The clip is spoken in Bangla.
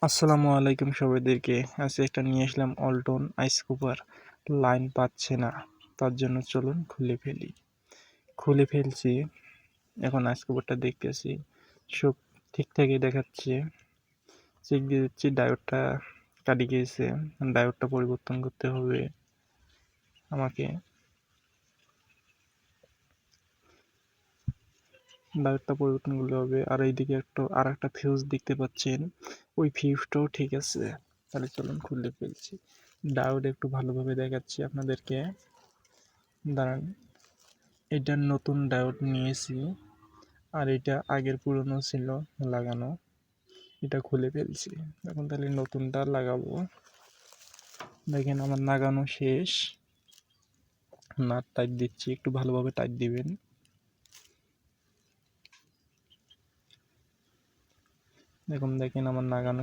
আসসালামু আলাইকুম সবাইদেরকে। আজকে একটা নিয়ে আসলাম অল্টন আইস কুপার। লাইন পাচ্ছে না, তার জন্য চলুন খুলে ফেলছি। এখন আইস কুপারটা দেখতেছি, সব ঠিকঠাকই দেখাচ্ছে। চেক দিয়ে দিচ্ছি, ডায়োডটা কাটি গিয়েছে, ডায়োডটা পরিবর্তন করতে হবে আমাকে। ডায়োডটা পরিবর্তন করতে হবে। আর এইদিকে আর একটা ফিউজ দেখতে পাচ্ছেন, ওই ফিউজটাও ঠিক আছে। তাহলে চলুন খুলে ফেলছি। ডায়োড একটু ভালোভাবে দেখাচ্ছি আপনাদেরকে, দাঁড়ান। এটা নতুন ডায়োড নিয়েছি, আর এটা আগের পুরনো ছিল লাগানো। এটা খুলে ফেলছি। এখন তাহলে নতুনটা লাগাবো। দেখেন আমার লাগানো শেষ। নাট টাইট দিচ্ছি, একটু ভালোভাবে টাইট দিবেন। দেখেন আমার লাগানো